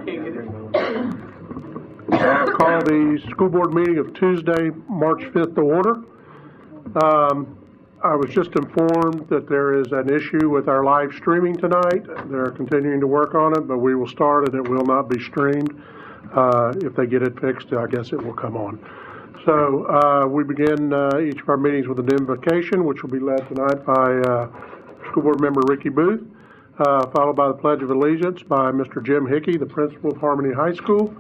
Call the school board meeting of Tuesday, March 5th to order. I was just informed that there is an issue with our live streaming tonight. They're continuing to work on it, but we will start and it will not be streamed. If they get it fixed, I guess it will come on. So we begin each of our meetings with an invocation, which will be led tonight by school board member Ricky Booth, followed by the Pledge of Allegiance by Mr. Jim Hickey, the principal of Harmony High School.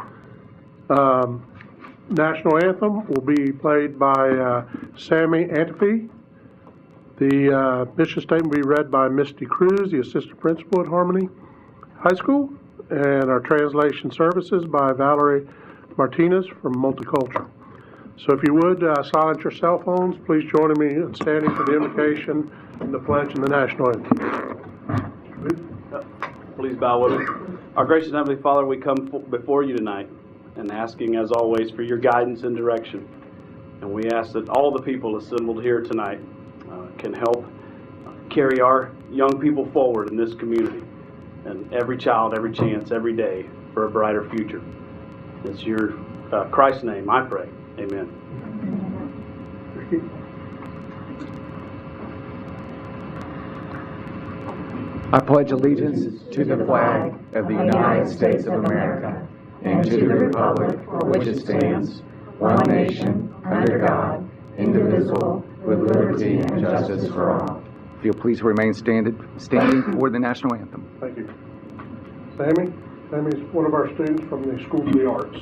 National anthem will be played by Sammy Antipy. The mission statement will be read by Misty Cruz, the assistant principal at Harmony High School, and our translation services by Valerie Martinez from Multicultural. So if you would, silence your cell phones. Please join me in standing for the invocation and the pledge and the national anthem. Please bow with us. Our gracious Heavenly Father, we come before you tonight and asking, as always, for your guidance and direction. And we ask that all the people assembled here tonight can help carry our young people forward in this community, and every child, every chance, every day for a brighter future. It's your Christ's name I pray. Amen. I pledge allegiance to the flag of the United States of America and to the republic for which it stands, one nation, under God, indivisible, with liberty and justice for all. If you'll please remain standing for the national anthem. Thank you. Sammy? Sammy is one of our students from the School of the Arts.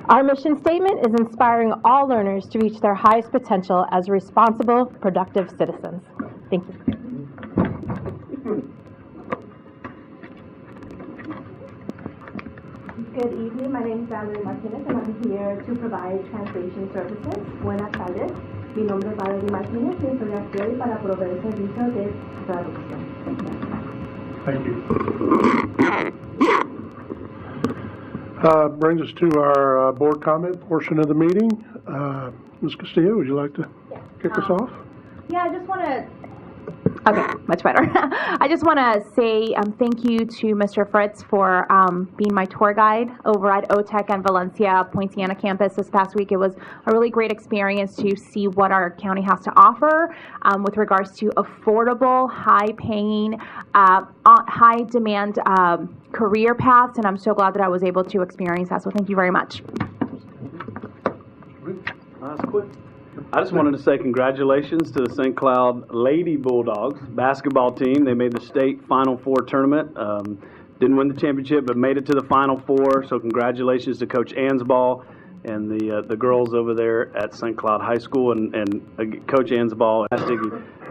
Our mission statement is inspiring all learners to reach their highest potential as responsible, productive citizens. Thank you. Good evening. My name is Valerie Martinez, and I'm here to provide translation services. Buenas tardes. Mi nombre es Valerie Martinez y estoy aquí hoy para proveer el servicio de traducción. Thank you. Brings us to our board comment portion of the meeting. Ms. Castillo, would you like to kick us off? Yeah, I just want to... Okay, much better. I just want to say thank you to Mr. Fritz for being my tour guide over at OTEC and Valencia Poinciana campus this past week. It was a really great experience to see what our county has to offer with regards to affordable, high-paying, high-demand career paths, and I'm so glad that I was able to experience that, so thank you very much. That's quick. I just wanted to say congratulations to the St. Cloud Lady Bulldogs basketball team. They made the state Final Four tournament. Didn't win the championship, but made it to the Final Four. So congratulations to Coach Ansball and the girls over there at St. Cloud High School, and Coach Ansball.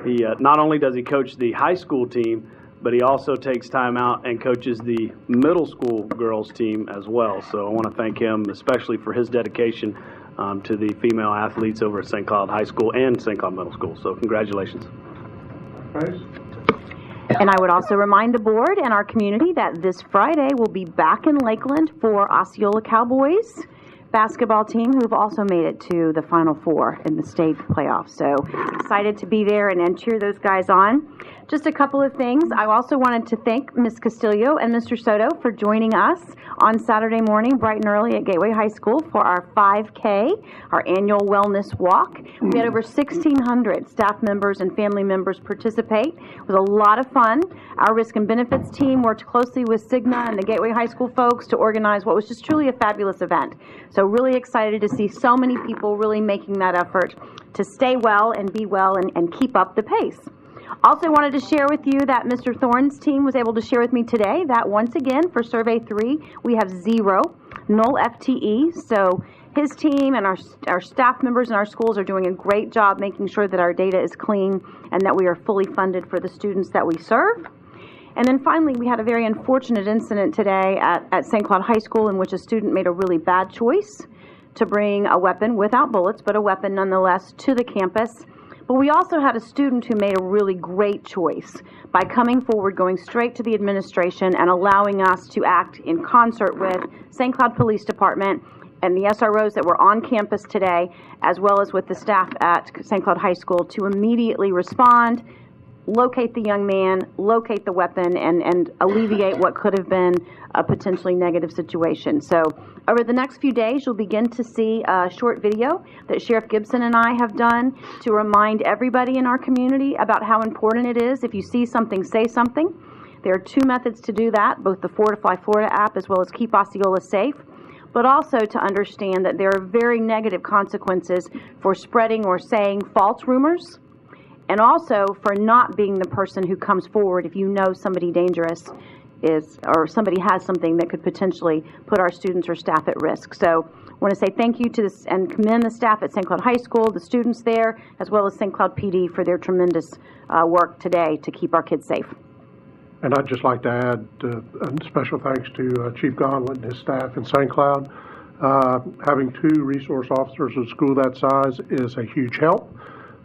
He not only does he coach the high school team, but he also takes time out and coaches the middle school girls team as well. So I want to thank him especially for his dedication to the female athletes over at St. Cloud High School and St. Cloud Middle School. So congratulations. Thanks. And I would also remind the board and our community that this Friday we'll be back in Lakeland for Osceola Cowboys basketball team, who've also made it to the Final Four in the state playoffs. So excited to be there and cheer those guys on. Just a couple of things. I also wanted to thank Ms. Castillo and Mr. Soto for joining us on Saturday morning, bright and early at Gateway High School for our 5K, our annual wellness walk. We had over 1,600 staff members and family members participate. It was a lot of fun. Our risk and benefits team worked closely with Cigna and the Gateway High School folks to organize what was just truly a fabulous event. So really excited to see so many people really making that effort to stay well and be well and keep up the pace. Also wanted to share with you that Mr. Thorne's team was able to share with me today that once again for Survey 3, we have 0 null FTE. So his team and our staff members in our schools are doing a great job making sure that our data is clean and that we are fully funded for the students that we serve. And then finally, we had a very unfortunate incident today at St. Cloud High School in which a student made a really bad choice to bring a weapon without bullets, but a weapon nonetheless, to the campus. But we also had a student who made a really great choice by coming forward, going straight to the administration and allowing us to act in concert with St. Cloud Police Department and the SROs that were on campus today, as well as with the staff at St. Cloud High School to immediately respond, locate the young man, locate the weapon, and alleviate what could have been a potentially negative situation. So over the next few days, you'll begin to see a short video that Sheriff Gibson and I have done to remind everybody in our community about how important it is. If you see something, say something. There are 2 methods to do that, both the Fortify Florida app as well as Keep Osceola Safe, but also to understand that there are very negative consequences for spreading or saying false rumors, and also for not being the person who comes forward if you know somebody dangerous is, or somebody has something that could potentially put our students or staff at risk. So I want to say thank you to this and commend the staff at St. Cloud High School, the students there, as well as St. Cloud PD for their tremendous work today to keep our kids safe. And I'd just like to add a special thanks to Chief Gauntlet and his staff in St. Cloud. Having 2 resource officers at a school that size is a huge help.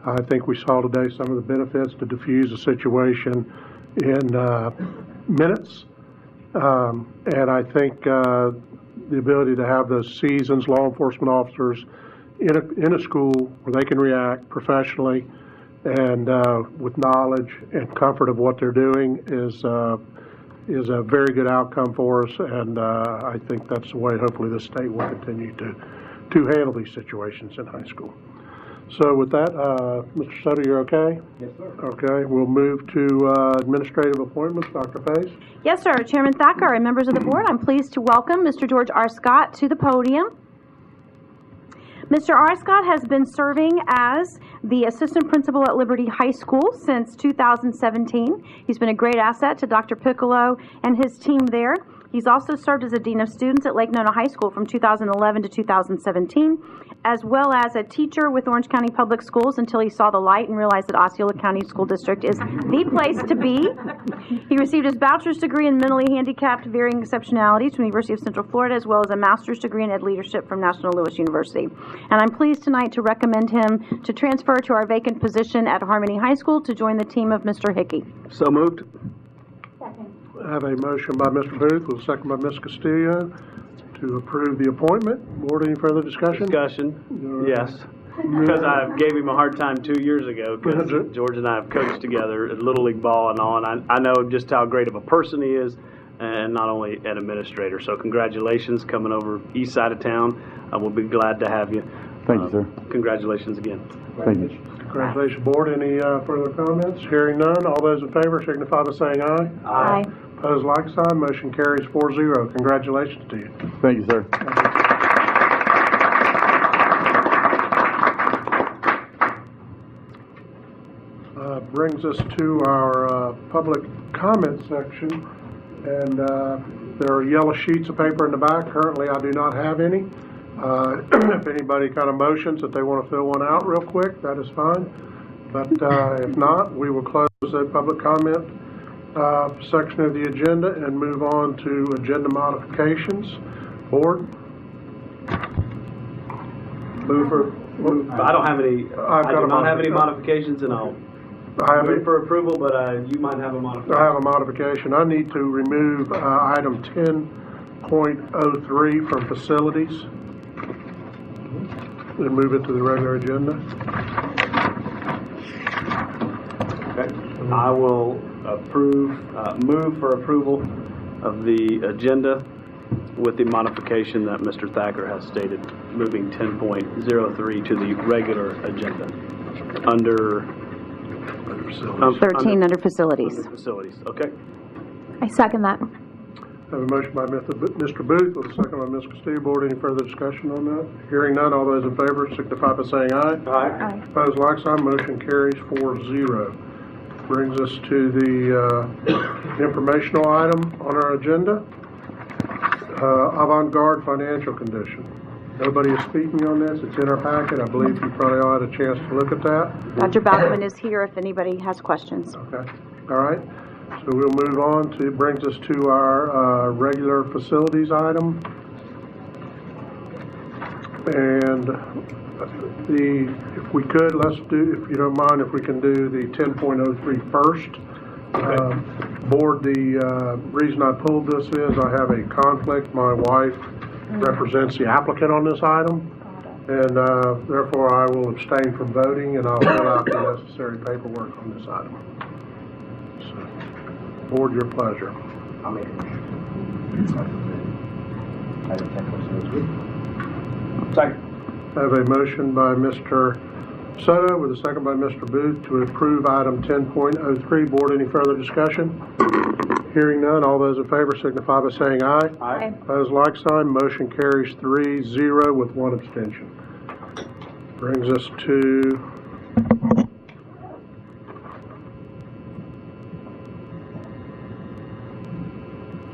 I think we saw today some of the benefits to diffuse a situation in minutes. And I think the ability to have those seasoned law enforcement officers in a school where they can react professionally and with knowledge and comfort of what they're doing is a very good outcome for us. And I think that's the way hopefully the state will continue to handle these situations in high school. So with that, Mr. Soto, you're okay? Yes, sir. Okay, we'll move to administrative appointments. Dr. Pace? Yes, sir. Chairman Thacker and members of the board, I'm pleased to welcome Mr. George R. Scott to the podium. Mr. R. Scott has been serving as the assistant principal at Liberty High School since 2017. He's been a great asset to Dr. Piccolo and his team there. He's also served as a dean of students at Lake Nona High School from 2011 to 2017, as well as a teacher with Orange County Public Schools until he saw the light and realized that Osceola County School District is the place to be. He received his bachelor's degree in mentally handicapped varying exceptionalities from the University of Central Florida, as well as a master's degree in ed leadership from National Louis University. And I'm pleased tonight to recommend him to transfer to our vacant position at Harmony High School to join the team of Mr. Hickey. So moved. I have a motion by Mr. Booth with a second by Ms. Castillo to approve the appointment. Board, any further discussion? Yes. Because I gave him a hard time 2 years ago because George and I have coached together at Little League Ball and all, and I know just how great of a person he is, and not only an administrator. So congratulations coming over east side of town. We'll be glad to have you. Thank you, sir. Congratulations again. Thank you. Congratulations, Board. Any further comments? Hearing none, all those in favor signify by saying aye. Aye. Opposed, like sign. Motion carries 4-0. Congratulations to you. Thank you, sir. Brings us to our public comment section, and there are yellow sheets of paper in the back. Currently, I do not have any. If anybody kind of motions that they want to fill one out real quick, that is fine. But if not, we will close the public comment section of the agenda and move on to agenda modifications. Board? I don't have any, I do not have any modifications, and I'll move for approval, but you might have a modification. I have a modification. I need to remove item 10.03 from facilities and move it to the regular agenda. Okay. I will move for approval of the agenda with the modification that Mr. Thacker has stated, moving 10.03 to the regular agenda under 13 under facilities. Under facilities, okay. I second that. I have a motion by Mr. Booth with a second by Ms. Castillo. Board, any further discussion on that? Hearing none, all those in favor signify by saying aye. Aye. Opposed, like sign. Motion carries 4-0. Brings us to the informational item on our agenda. Avant-Garde financial condition. Nobody is speaking on this. It's in our packet. I believe you probably all had a chance to look at that. Dr. Bachman is here if anybody has questions. Okay. All right. So we'll move on to, it brings us to our regular facilities item. And if we could, let's do, if you don't mind, if we can do the 10.03 first. Okay. Board, the reason I pulled this is I have a conflict. My wife represents the applicant on this item, and therefore I will abstain from voting, and I'll fill out the necessary paperwork on this item. So, Board, your pleasure. I'll make a motion. Second. I have a motion by Mr. Soto with a second by Mr. Booth to approve item 10.03. Board, any further discussion? Hearing none, all those in favor signify by saying aye. Aye. Opposed, like sign. Motion carries 3-0 with one abstention. Brings us to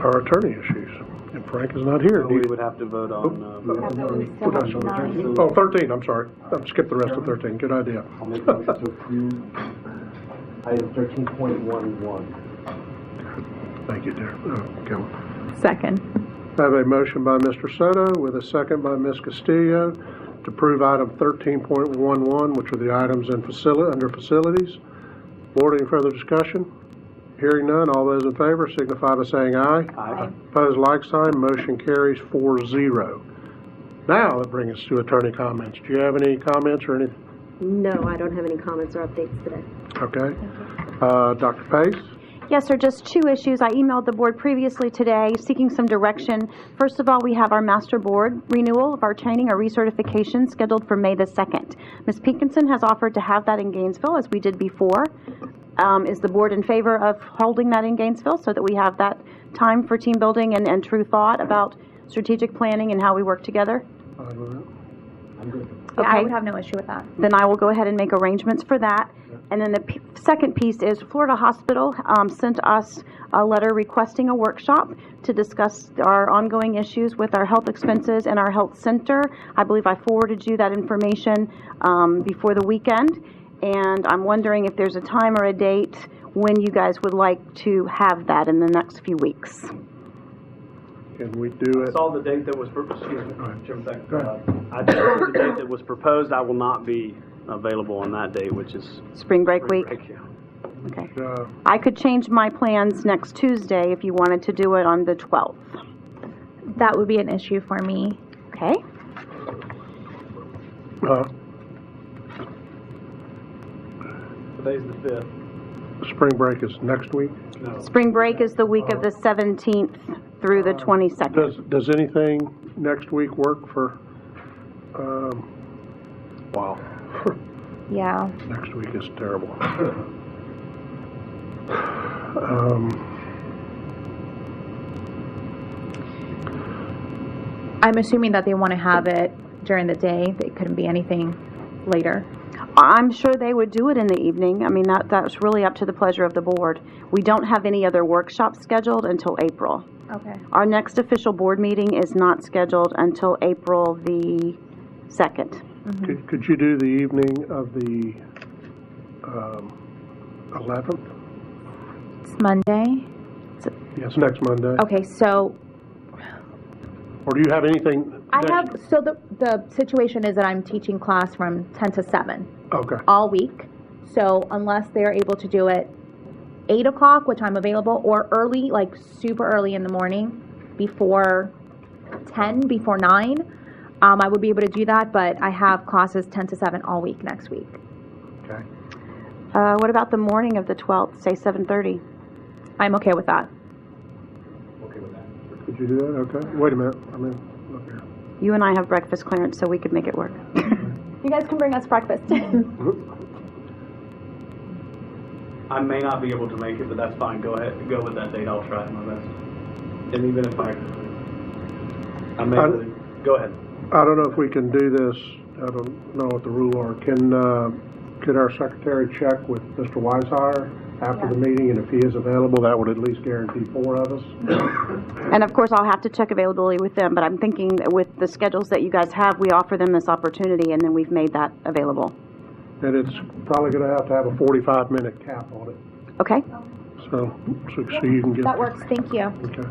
our attorney issues. And Frank is not here. We would have to vote on, Oh, 13, I'm sorry. I skipped the rest of 13. Good idea. I'll make a motion to approve item 13.11. Thank you, dear. Kelly. Second. I have a motion by Mr. Soto with a second by Ms. Castillo to approve item 13.11, which are the items in under facilities. Board, any further discussion? Hearing none, all those in favor signify by saying aye. Aye. Opposed, like sign. Motion carries 4-0. Now, that brings us to attorney comments. Do you have any comments or anything? No, I don't have any comments or updates today. Okay. Dr. Pace? Yes, sir, just two issues. I emailed the board previously today seeking some direction. First of all, we have our master board renewal of our training, our recertification, scheduled for May the 2nd. Ms. Pinkinson has offered to have that in Gainesville, as we did before. Is the board in favor of holding that in Gainesville so that we have that time for team building and true thought about strategic planning and how we work together? Fine with that. I'm good. Yeah, I Okay. would have no issue with that. Then I will go ahead and make arrangements for that. And then the second piece is Florida Hospital sent us a letter requesting a workshop to discuss our ongoing issues with our health expenses and our health center. I believe I forwarded you that information before the weekend. And I'm wondering if there's a time or a date when you guys would like to have that in the next few weeks. Can we do I it? saw the date that was, excuse me, Chairman Go Thacker. ahead. I saw the date that was proposed. I will not be available on that date, which is Spring break week? yeah. Okay. Uh, I could change my plans next Tuesday if you wanted to do it on the 12th. That would be an issue for me. Okay? Today's the 5th. Spring break is next week. No. Spring break is the week of the 17th through the 22nd. Does anything next week work for, wow, Yeah. next week is terrible. I'm assuming that they want to have it during the day. It couldn't be anything later. I'm sure they would do it in the evening. I mean, that's really up to the pleasure of the board. We don't have any other workshops scheduled until April. Okay. Our next official board meeting is not scheduled until April the 2nd. Could you do the evening of the 11th? It's Monday. Yes, next Monday. Okay, so Or do you have anything? so the situation is that I'm teaching class from 10 to 7 Okay. all week. So unless they're able to do it 8 o'clock, which I'm available, or early, like super early in the morning, before 10, before 9, I would be able to do that, but I have classes 10 to 7 all week next week. Okay. What about the morning of the 12th, say 7:30? I'm okay with that. Okay with that. Could you do that? Okay. Wait a minute. Look here. You and I have breakfast clearance, so we could make it work. You guys can bring us breakfast. I may not be able to make it, but that's fine. Go ahead, go with that date. I'll try my best. And even if I may, go ahead. I don't know if we can do this. I don't know what the rules are. Could our secretary check with Mr. Weishire after the meeting, and if he is available, that would at least guarantee 4 of us. And of course, I'll have to check availability with them, but I'm thinking that with the schedules that you guys have, we offer them this opportunity, and then we've made that available. And it's probably going to have a 45-minute cap on it. Okay? So you can get That works, thank you. Okay.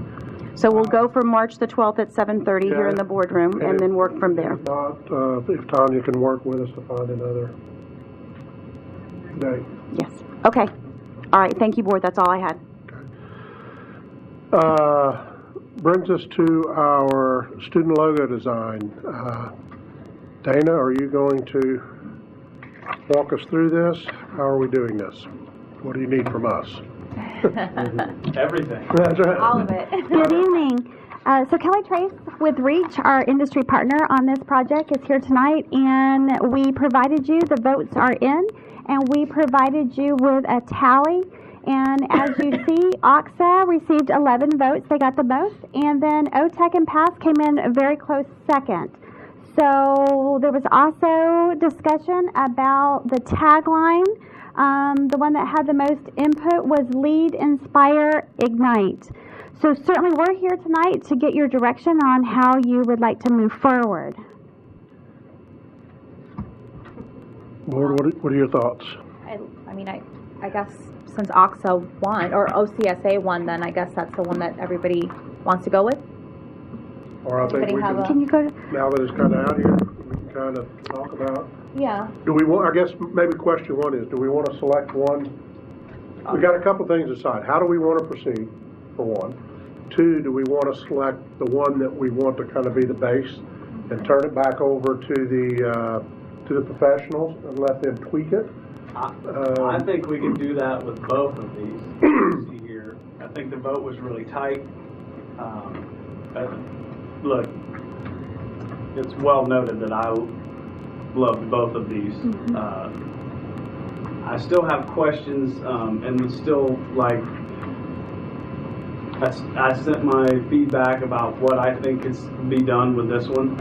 So we'll go for March the 12th at 7:30 here in the boardroom, and then work from there. If not, if Tanya can work with us to find another day. Yes. Okay. All right. Thank you, board. That's all I had. Brings us to our student logo design. Dana, are you going to walk us through this? How are we doing this? What do you need from us? Everything. That's right. All of it. Good evening. So Kelly Trace with Reach, our industry partner on this project, is here tonight, and we provided you, the votes are in, and we provided you with a tally. And as you see, OXA received 11 votes. They got the most. And then OTEC and PASS came in a very close second. So there was also discussion about the tagline. The one that had the most input was Lead, Inspire, Ignite. So certainly we're here tonight to get your direction on how you would like to move forward. Board, what are your thoughts? I guess since OXA won, or OCSA won, then I guess that's the one that everybody wants to go with. Or I think we can, Can you go to... now that it's kind of out here, we can kind of talk about. Yeah. Do we want, I guess maybe question one is, do we want to select one? We got a couple things to decide. How do we want to proceed, for one? 2, do we want to select the one that we want to kind of be the base and turn it back over to the professionals and let them tweak it? I think we can do that with both of these. You see here, I think the vote was really tight. Look, it's well noted that I loved both of these. I still have questions, and it's still like I sent my feedback about what I think is be done with this one.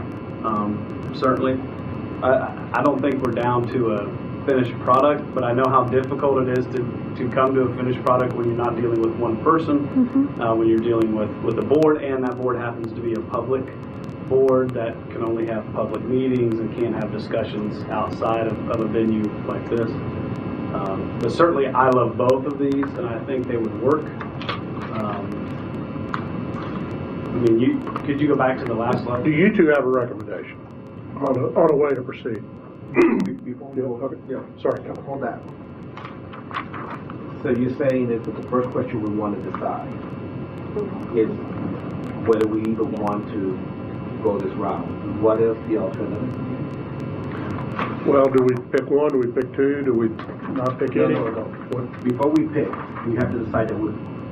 Certainly, I don't think we're down to a finished product, but I know how difficult it is to come to a finished product when you're not dealing with one person, when you're dealing with a board, and that board happens to be a public board that can only have public meetings and can't have discussions outside of a venue like this. But certainly I love both of these, and I think they would work. Could you go back to the last slide? Do you two have a recommendation on a way to proceed? Before we go, Okay. yeah, Sorry. hold that. So you're saying that the first question we want to decide is whether we even want to go this route. What is the alternative? Well, do we pick one? Do we pick 2? Do we not pick any? No. Before we pick, we have to decide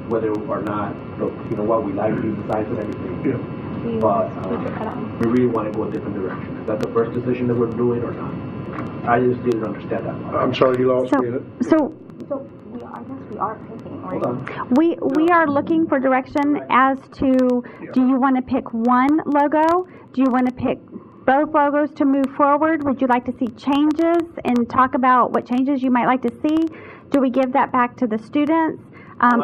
whether or not, what we like, these designs and everything. Yeah. But we really want to go a different direction. Is that the first decision that we're doing or not? I just didn't understand that part. I'm sorry, you lost me. So I guess we are picking, right? Hold on. we are looking for direction as to, do you want to pick one logo? Do you want to pick both logos to move forward? Would you like to see changes and talk about what changes you might like to see? Do we give that back to the students? So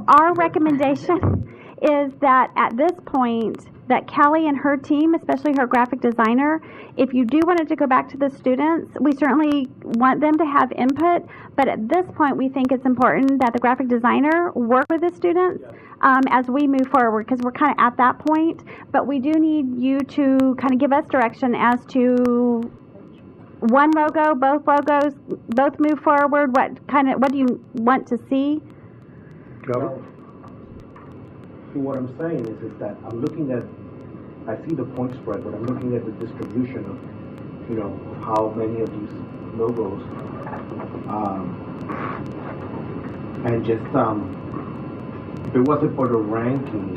our recommendation is that at this point, that Kelly and her team, especially her graphic designer, if you do want it to go back to the students, we certainly want them to have input, but at this point, we think it's important that the graphic designer work with the students as we move forward, because we're kind of at that point, but we do need you to kind of give us direction as to one logo, both logos, both move forward, what do you want to see? Kelly? What I'm saying is that I'm looking at, I see the point spread, but I'm looking at the distribution of, of how many of these logos, and just, if it wasn't for the ranking,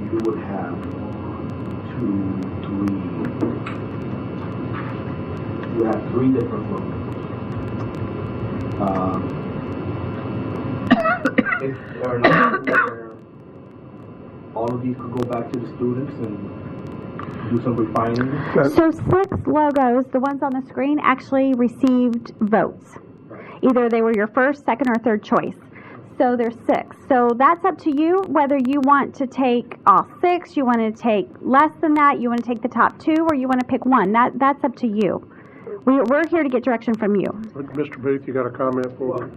you would have 2, 3, you have 3 different logos. Is there an option where all of these could go back to the students and do some refining? So 6 logos, the ones on the screen, actually received votes. Either they were your first, second, or third choice. So there's 6. So that's up to you whether you want to take all 6, you want to take less than that, you want to take the top 2, or you want to pick 1. That's up to you. We're here to get direction from you. Mr. Booth, you got a comment for me?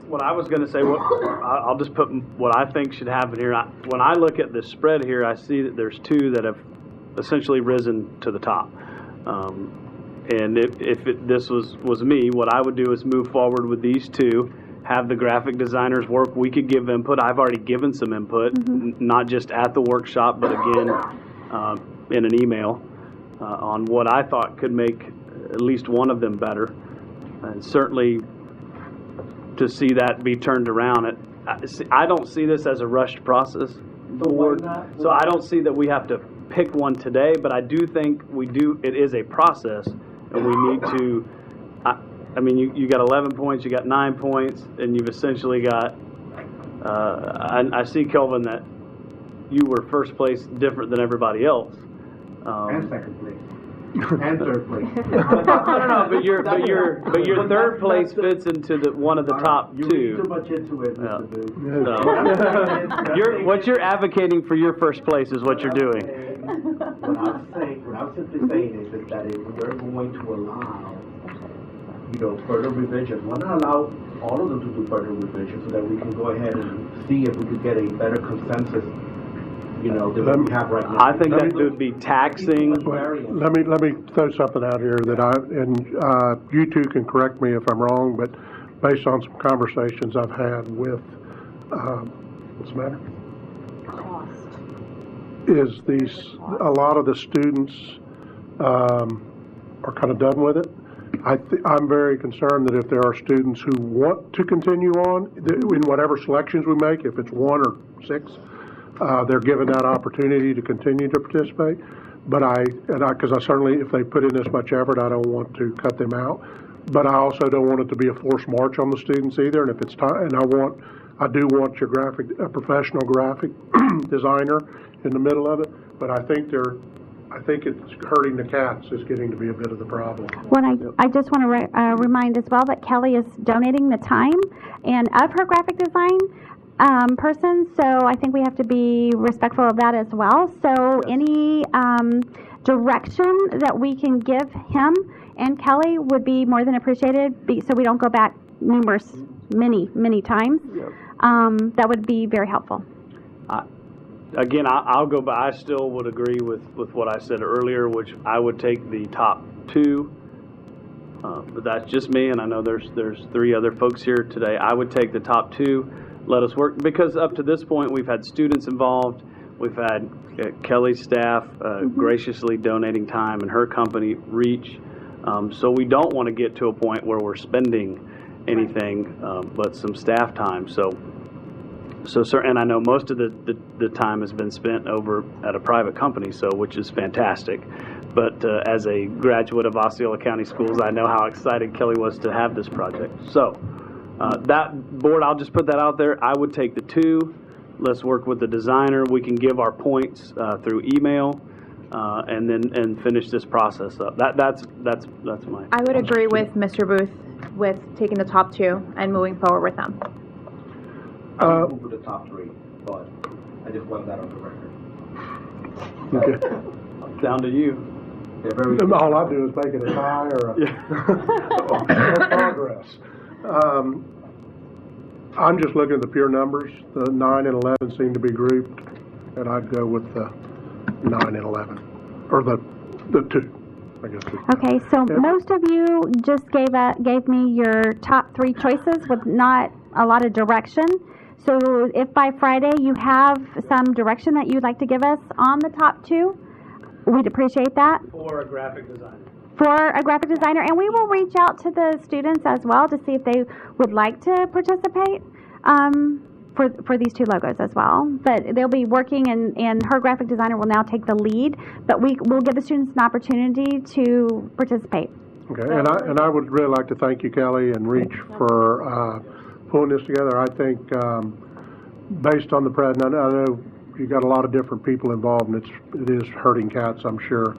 What I was going to say, I'll just put what I think should happen here. When I look at this spread here, I see that there's 2 that have essentially risen to the top. And if this was me, what I would do is move forward with these 2, have the graphic designers work. We could give input. I've already given some input, not just at the workshop, but again in an email on what I thought could make at least one of them better. And certainly to see that be turned around. I don't see this as a rushed process. So I don't see that we have to pick one today, but I do think it is a process, and we need to, I mean, you got 11 points, you got 9 points, and you've essentially got, I see, Kelvin, that you were first place different than everybody else. And second place. And third place. No, but your third place fits into one of the top 2. You read too much into it, Mr. Booth. What you're advocating for your first place is what you're doing. What I'm simply saying is that if we're going to allow, further revisions, why not allow all of them to do further revisions so that we can go ahead and see if we could get a better consensus than we have right now. I think that would be taxing. Let me throw something out here that you 2 can correct me if I'm wrong, but based on some conversations I've had with, what's the matter? Is a lot of the students are kind of done with it. I'm very concerned that if there are students who want to continue on in whatever selections we make, if it's 1 or 6, they're given that opportunity to continue to participate. But because I certainly, if they put in this much effort, I don't want to cut them out. But I also don't want it to be a forced march on the students either. And if it's time, and I do want your a professional graphic designer in the middle of it. But I think it's hurting the cats is getting to be a bit of the problem. I just want to remind as well that Kelly is donating the time and of her graphic design person, so I think we have to be respectful of that as well. So any direction that we can give him and Kelly would be more than appreciated, so we don't go back many times. That would be very helpful. Again, I'll go back. I still would agree with what I said earlier, which I would take the top 2. But that's just me, and I know there's 3 other folks here today. I would take the top 2. Let us work, because up to this point we've had students involved. We've had Kelly's staff graciously donating time, and her company, Reach. So we don't want to get to a point where we're spending anything but some staff time. So, and I know most of the time has been spent over at a private company, which is fantastic. But as a graduate of Osceola County Schools, I know how excited Kelly was to have this project. So that board, I'll just put that out there. I would take the 2. Let's work with the designer. We can give our points through email, and finish this process up. That's my. I would agree with Mr. Booth with taking the top 2 and moving forward with them. I'll move to the top 3, but I just want that on the record. Okay. Down to you. They're very. All I do is make it a tie or a or progress. I'm just looking at the pure numbers. The 9 and 11 seem to be grouped, and I'd go with the 9 and 11, or the 2. I guess. Okay, so most of you just gave me your top 3 choices with not a lot of direction. So if by Friday you have some direction that you'd like to give us on the top 2, we'd appreciate that. For a graphic designer. For a graphic designer, and we will reach out to the students as well to see if they would like to participate for these 2 logos as well. But they'll be working, and her graphic designer will now take the lead, but we'll give the students an opportunity to participate. Okay, and I would really like to thank you, Kelly, and Reach for pulling this together. I think based on the present, I know you got a lot of different people involved, and it is hurting cats, I'm sure.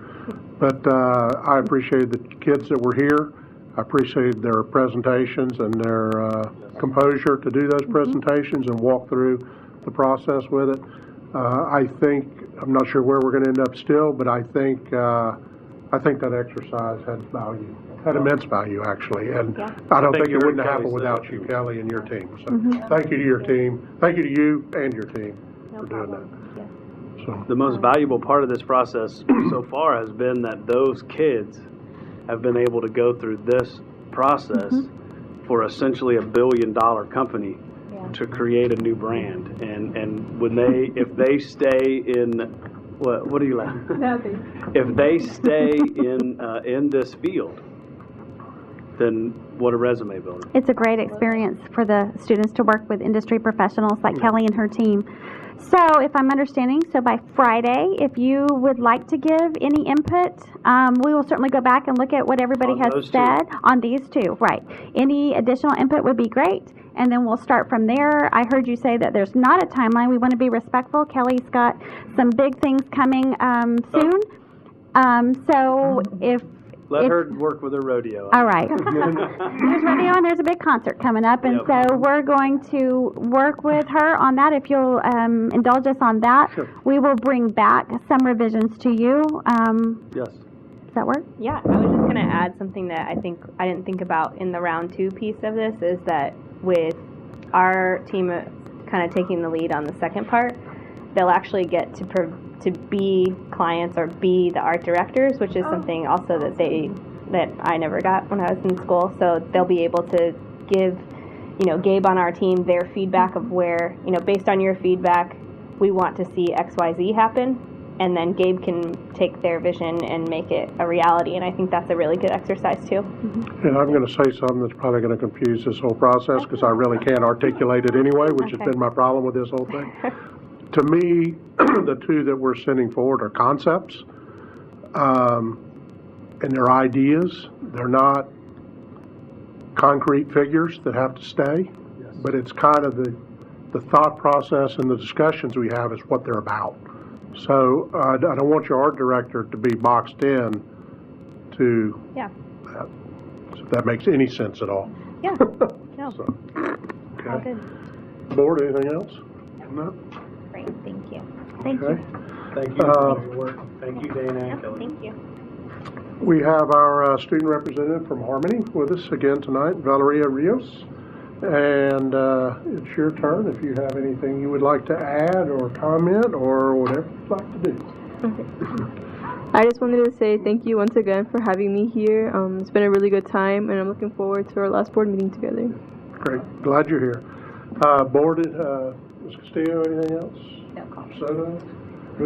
But I appreciate the kids that were here. I appreciate their presentations and their composure to do those presentations and walk through the process with it. I think, I'm not sure where we're going to end up still, but I think that exercise had value, had immense value, actually. And I don't think it wouldn't happen without you, Kelly, and your team. So thank you to your team. Thank you to you and your team for doing that. So. The most valuable part of this process so far has been that those kids have been able to go through this process for essentially $1 billion company to create a new brand. And when if they stay in, what are you laughing? Nothing. If they stay in this field, then what a resume builder. It's a great experience for the students to work with industry professionals like Kelly and her team. So if I'm understanding, so by Friday, if you would like to give any input, we will certainly go back and look at what everybody has said on these 2. Right. Any additional input would be great. And then we'll start from there. I heard you say that there's not a timeline. We want to be respectful. Kelly's got some big things coming soon. So Let her work with her rodeo. All right. There's rodeo and there's a big concert coming up, and so we're going to work with her on that. If you'll indulge us on that, we will bring back some revisions to you. Yes. Does that work? Yeah, I was just going to add something that I didn't think about in the round 2 piece of this, is that with our team kind of taking the lead on the second part, they'll actually get to be clients or be the art directors, which is something also that I never got when I was in school. So they'll be able to give, Gabe on our team their feedback of where, based on your feedback, we want to see XYZ happen, and then Gabe can take their vision and make it a reality. And I think that's a really good exercise too. And I'm going to say something that's probably going to confuse this whole process because I really can't articulate it anyway, which has been my problem with this whole thing. To me, the 2 that we're sending forward are concepts, and they're ideas. They're not concrete figures that have to stay, but it's kind of the thought process and the discussions we have is what they're about. So I don't want your art director to be boxed in to that, so if that makes any sense at all. Yeah. No. So, okay. All good. Board, anything else? No? Great. Thank you. Thank you. Thank you for your work. Thank you, Dana and Kelly. Thank you. We have our student representative from Harmony with us again tonight, Valeria Rios. And it's your turn if you have anything you would like to add or comment or whatever you'd like to do. I just wanted to say thank you once again for having me here. It's been a really good time, and I'm looking forward to our last board meeting together. Great. Glad you're here. Board, Ms. Castillo, anything else? No comment. Soto?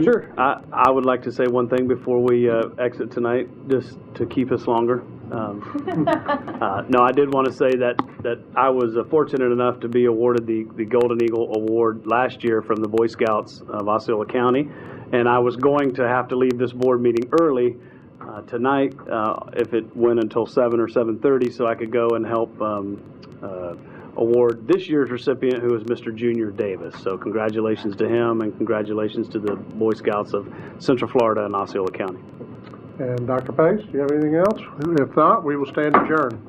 Sure. I would like to say one thing before we exit tonight, just to keep us longer. No, I did want to say that I was fortunate enough to be awarded the Golden Eagle Award last year from the Boy Scouts of Osceola County, and I was going to have to leave this board meeting early tonight if it went until 7 or 7:30, so I could go and help award this year's recipient, who is Mr. Junior Davis. So congratulations to him, and congratulations to the Boy Scouts of Central Florida and Osceola County. And Dr. Pace, do you have anything else? If not, we will stand adjourned.